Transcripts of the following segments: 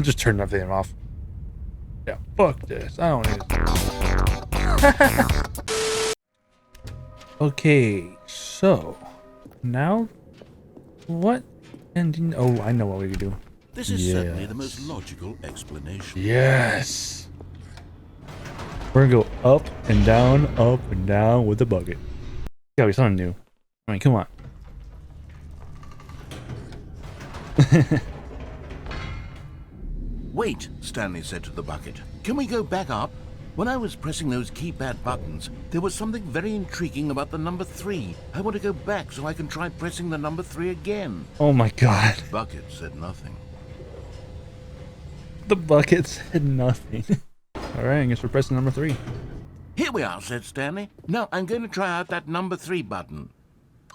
Just turn everything off. Yeah, fuck this. I don't need it. Okay, so now what ending? Oh, I know what we could do. This is certainly the most logical explanation. Yes. We're gonna go up and down with the bucket. Gotta be something new. I mean, come on. Wait, Stanley said to the bucket. Can we go back up? When I was pressing those keypad buttons, there was something very intriguing about the number 3. I want to go back so I can try pressing the number 3 again. Oh my god. The bucket said nothing. The bucket said nothing. Alright, I guess we're pressing number 3. Here we are, said Stanley. Now I'm going to try out that number 3 button.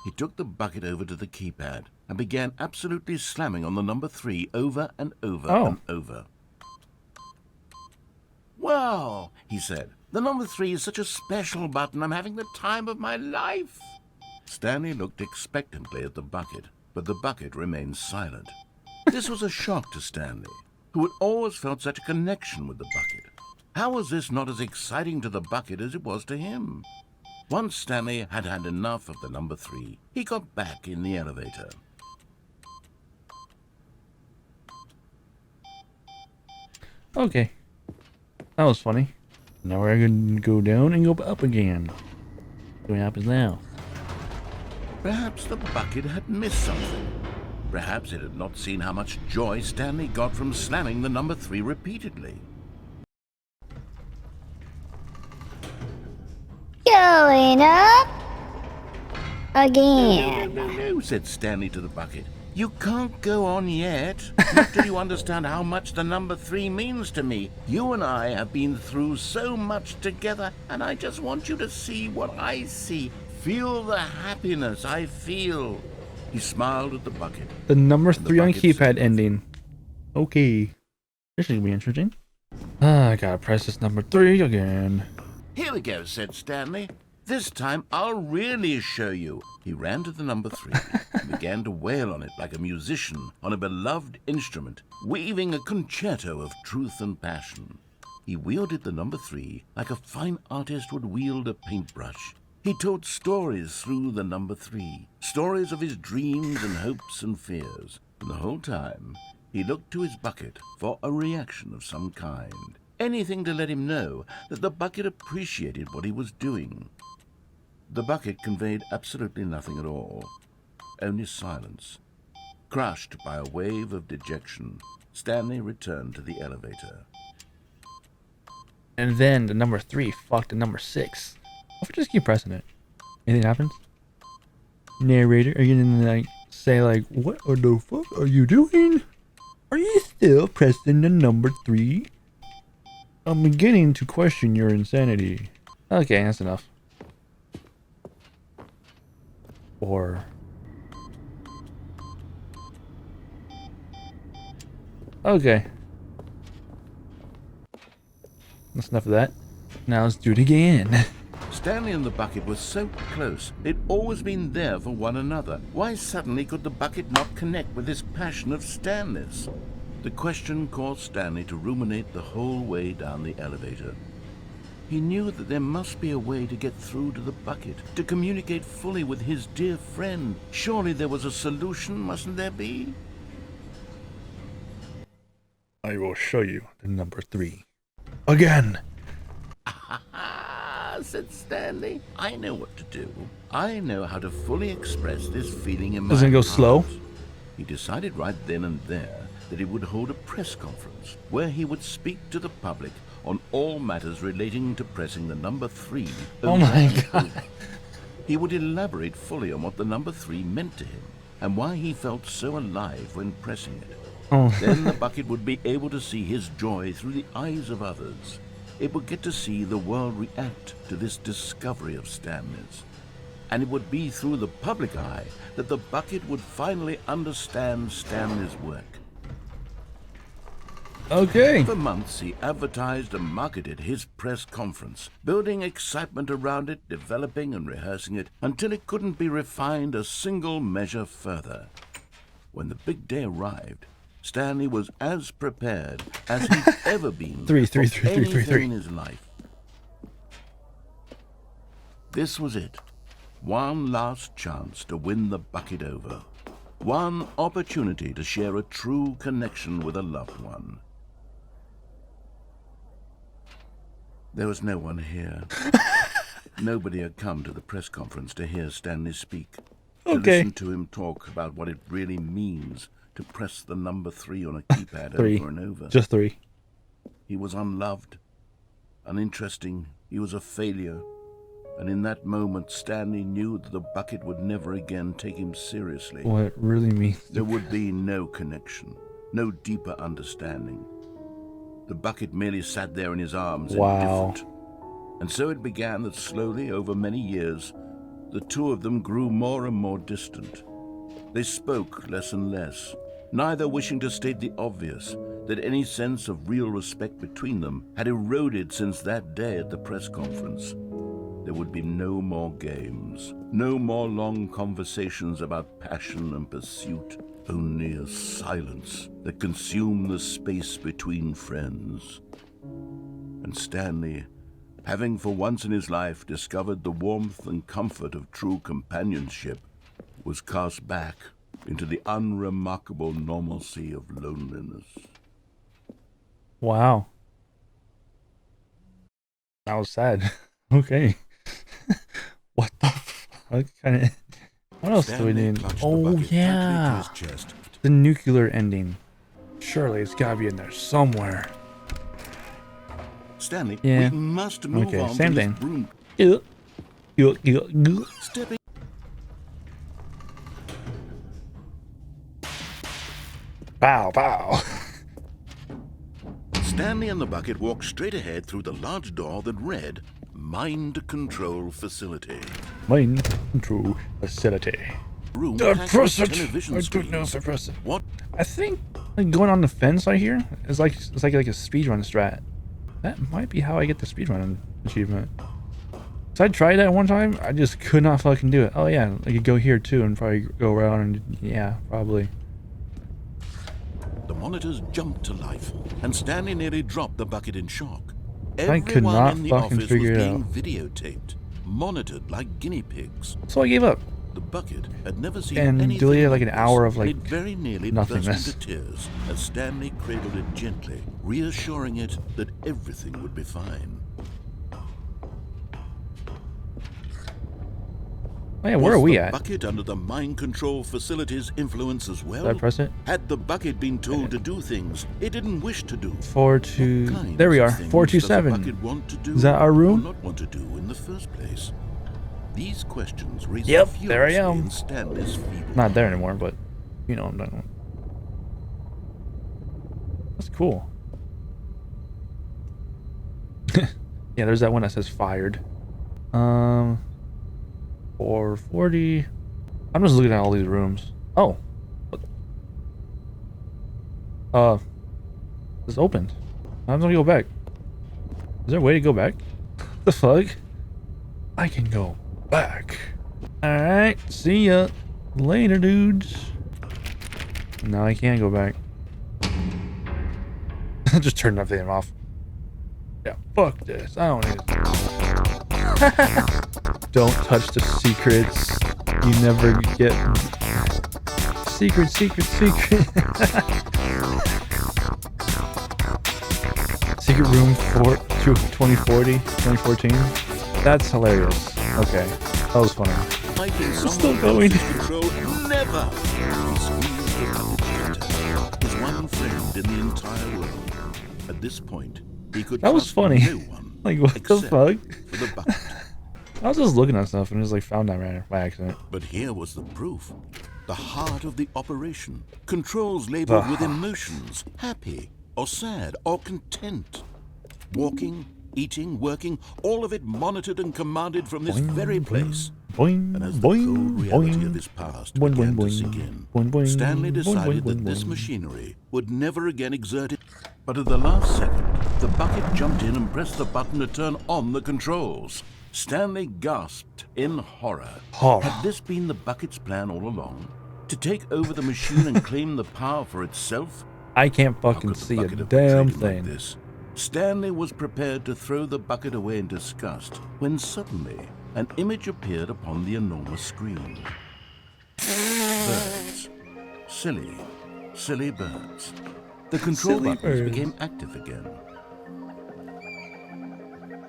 He took the bucket over to the keypad and began absolutely slamming on the number 3 over and over and over. Wow, he said. The number 3 is such a special button. I'm having the time of my life. Stanley looked expectantly at the bucket, but the bucket remained silent. This was a shock to Stanley, who had always felt such a connection with the bucket. How was this not as exciting to the bucket as it was to him? Once Stanley had had enough of the number 3, he got back in the elevator. Okay. That was funny. Now we're going to go down and go up again. What happens now? Perhaps the bucket had missed something. Perhaps it had not seen how much joy Stanley got from slamming the number 3 repeatedly. Going up again. No, said Stanley to the bucket. You can't go on yet. Not till you understand how much the number 3 means to me. You and I have been through so much together, and I just want you to see what I see. Feel the happiness I feel. He smiled at the bucket. The number 3 on keypad ending. Okay. This is gonna be interesting. I gotta press this number 3 again. Here we go, said Stanley. This time I'll really show you. He ran to the number 3 and began to wail on it like a musician on a beloved instrument, weaving a concerto of truth and passion. He wielded the number 3 like a fine artist would wield a paintbrush. He told stories through the number 3, stories of his dreams and hopes and fears. And the whole time, he looked to his bucket for a reaction of some kind. Anything to let him know that the bucket appreciated what he was doing. The bucket conveyed absolutely nothing at all, only silence. Crushed by a wave of dejection, Stanley returned to the elevator. And then the number 3 fucked the number 6. If we just keep pressing it, anything happens? Narrator, are you gonna like say like, what the fuck are you doing? Are you still pressing the number 3? I'm beginning to question your insanity. Okay, that's enough. Or okay, that's enough of that. Now let's do it again. Stanley and the bucket were so close. They'd always been there for one another. Why suddenly could the bucket not connect with this passion of Stanley's? The question caused Stanley to ruminate the whole way down the elevator. He knew that there must be a way to get through to the bucket, to communicate fully with his dear friend. Surely there was a solution, mustn't there be? I will show you the number 3. Again! Said Stanley. I know what to do. I know how to fully express this feeling in my Doesn't it go heart. slow? He decided right then and there that he would hold a press conference where he would speak to the public on all matters relating to pressing the number 3. Oh my god. He would elaborate fully on what the number 3 meant to him and why he felt so alive when pressing it. Oh. Then the bucket would be able to see his joy through the eyes of others. It would get to see the world react to this discovery of Stanley's. And it would be through the public eye that the bucket would finally understand Stanley's work. Okay. For months, he advertised and marketed his press conference, building excitement around it, developing and rehearsing it, until it couldn't be refined a single measure further. When the big day arrived, Stanley was as prepared as he'd ever been Three, for three, anything in his life. This was it. One last chance to win the bucket over. One opportunity to share a true connection with a loved one. There was no one here. Nobody had come to the press conference to hear Stanley speak. To listen to him talk about what it really means to press the number 3 on a keypad over and over. Just 3. He was unloved, uninteresting. He was a failure. And in that moment, Stanley knew that the bucket would never again take him seriously. What it really means. There would be no connection, no deeper understanding. The bucket merely sat there in his arms, indifferent. And so it began that slowly, over many years, the two of them grew more and more distant. They spoke less and less, neither wishing to state the obvious, that any sense of real respect between them had eroded since that day at the press conference. There would be no more games, no more long conversations about passion and pursuit, only a silence that consumed the space between friends. And Stanley, having for once in his life discovered the warmth and comfort of true companionship, was cast back into the unremarkable normalcy of loneliness. Wow. That was sad. Okay. What the fuck? What else do we need? Oh, yeah. The nuclear ending. Surely it's gotta be in there somewhere. Stanley, we must move on same to thing. this broom. Stepping. Pow, pow. Stanley and the bucket walked straight ahead through the large door that read, Mind Control Facility. Mind Control Facility. Room Press it! television I don't know screens. if I press it. What? I think like going on the fence right here is like a speedrun strat. That might be how I get the speedrun achievement. So I tried that one time, I just could not fucking do it. Oh yeah, I could go here too and probably go around and yeah, probably. The monitors jumped to life, and Stanley nearly dropped the bucket in shock. I could not Everyone in the fucking office was figure it being out. videotaped, monitored like guinea pigs. So I gave up. The bucket had never seen And anything deleted like an this, hour of and like it very nearly nothingness. burst into tears as Stanley cradled it gently, reassuring it that everything would be fine. Oh yeah, where are we Was at? the bucket under the mind control facility's influence as well? Did I press it? Had the bucket been told to do things it didn't wish to do? 4-2. What There we are. kinds of things does the 427. bucket want to do Is that our or room? not want to do in the first place? These questions raise Yep, there I am. in Stanley's feeble Not there anymore, but you know I'm done. That's cool. Yeah, there's that one that says fired. 440. I'm just looking at all these rooms. Oh. It's opened. How do I go back? Is there a way to go back? The fuck? I can go back. Alright, see ya. Later, dudes. No, I can't go back. Just turn everything off. Yeah, fuck this. I don't need it. Don't touch the secrets. You never get... Secret, secret, secret. Secret room 2014. That's hilarious. Okay, that was funny. Fighting Still someone going. else's control, never. He squeezed the bucket tighter. His one friend in the entire world. At this point, he could That was trust funny. no one Like, what the except fuck? for the bucket. I was just looking at stuff and just like found that right by accident. But here was the proof. The heart of the operation. Controls labeled with emotions. Happy or sad or content. Walking, eating, working, all of it monitored and commanded from this very place. Boing, And as the boing, cold reality boing. of his past Boing, began boing, to sink in, boing, boing, Stanley boing, decided boing, that this boing. machinery would never again exert it. But at the last second, the bucket jumped in and pressed the button to turn on the controls. Stanley gasped in horror. Horror. Had this been the bucket's plan all along? To take over the machine and claim the power for itself? I can't How fucking could the see a bucket have damn betrayed him like thing. this? Stanley was prepared to throw the bucket away in disgust when suddenly an image appeared upon the enormous screen. Birds. Silly, silly birds. The control Silly buttons birds. became active again.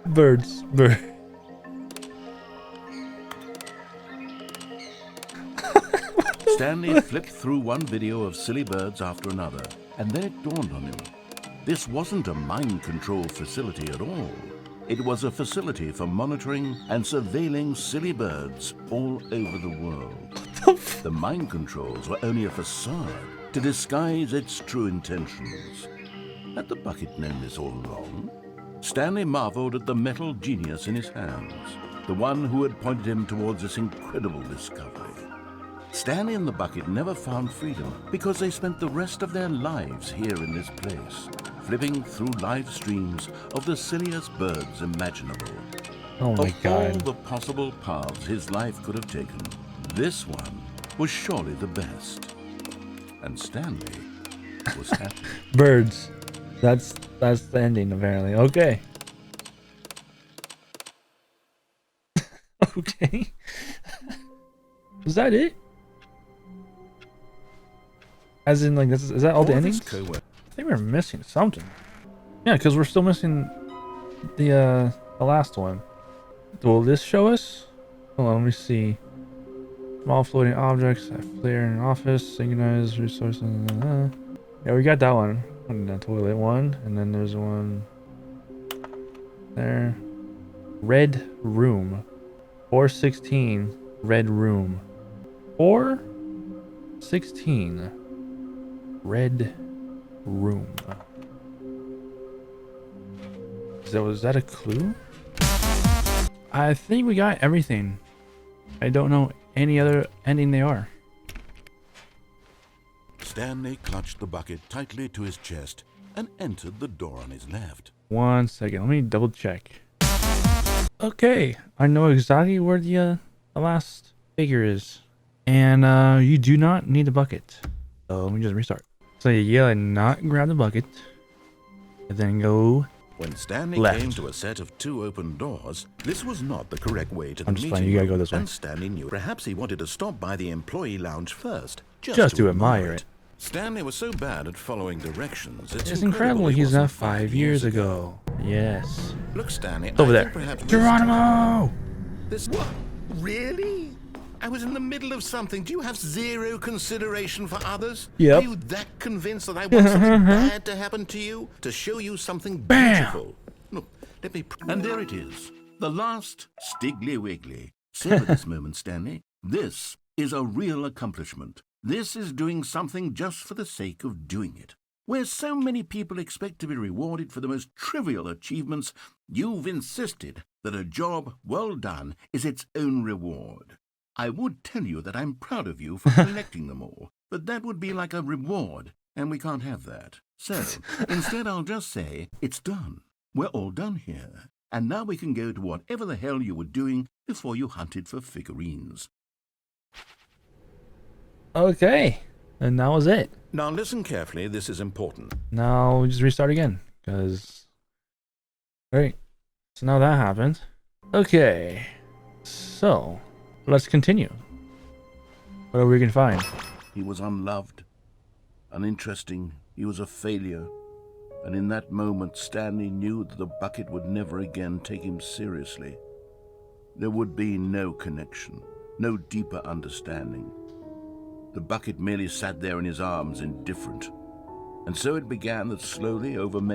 Birds. Stanley flipped through one video of silly birds after another, and then it dawned on him. This wasn't a mind control facility at all. It was a facility for monitoring and surveilling silly birds all over the world. The mind controls were only a facade to disguise its true intentions. Had the bucket known this all along? Stanley marveled at the metal genius in his hands, the one who had pointed him towards this incredible discovery. Stanley and the bucket never found freedom because they spent the rest of their lives here in this place, flipping through live streams of the silliest birds imaginable. Oh my Of all god. the possible paths his life could have taken, this one was surely the best. And Stanley was happy. Birds. That's the ending apparently. Okay. Okay. Was that it? As in, like, is that all the endings? I think we're missing something. Yeah, because we're still missing the last one. Will this show us? Hold on, let me see. Small floating objects that flare in an office, synchronize resources. Yeah, we got that one. And the toilet one, and then there's one there. Red room. 416. Red room. 416. Red room. Was that a clue? I think we got everything. I don't know any other ending they are. Stanley clutched the bucket tightly to his chest and entered the door on his left. 1 second, let me double check. Okay, I know exactly where the last figure is. And you do not need a bucket. So let me just restart. So you yell and not grab the bucket. And then go. When Stanley Left. came to a set of 2 open doors, this was not the correct way to the I'm just meeting playing, you gotta room, go this way. and Stanley knew perhaps he wanted to stop by the employee lounge first, Just to admire it. Stanley was so bad at following directions. It's incredible he he's wasn't not 5 years ago. Yes. Look, Stanley, It's over I there. think perhaps Geronimo! this. What? Really? I was in the middle of something. Do you have zero consideration for others? Yep. Are you that convinced that I want something bad to happen to you? To show you something beautiful? Look, let me... And there it is. The last Stiggly Wiggly. Savor this moment, Stanley. This is a real accomplishment. This is doing something just for the sake of doing it. Where so many people expect to be rewarded for the most trivial achievements, you've insisted that a job well done is its own reward. I would tell you that I'm proud of you for collecting them all, but that would be like a reward, and we can't have that. So, instead I'll just say, it's done. We're all done here, and now we can go to whatever the hell you were doing before you hunted for figurines. Okay. And that was it. Now listen carefully, this is important. Now we just restart again. Because... Alright. So now that happened. Okay. So... Let's continue. What are we gonna find? He was unloved, uninteresting, he was a failure. And in that moment, Stanley knew that the bucket would never again take him seriously. There would be no connection, no deeper understanding. The bucket merely sat there in his arms, indifferent. And so it began that slowly, over many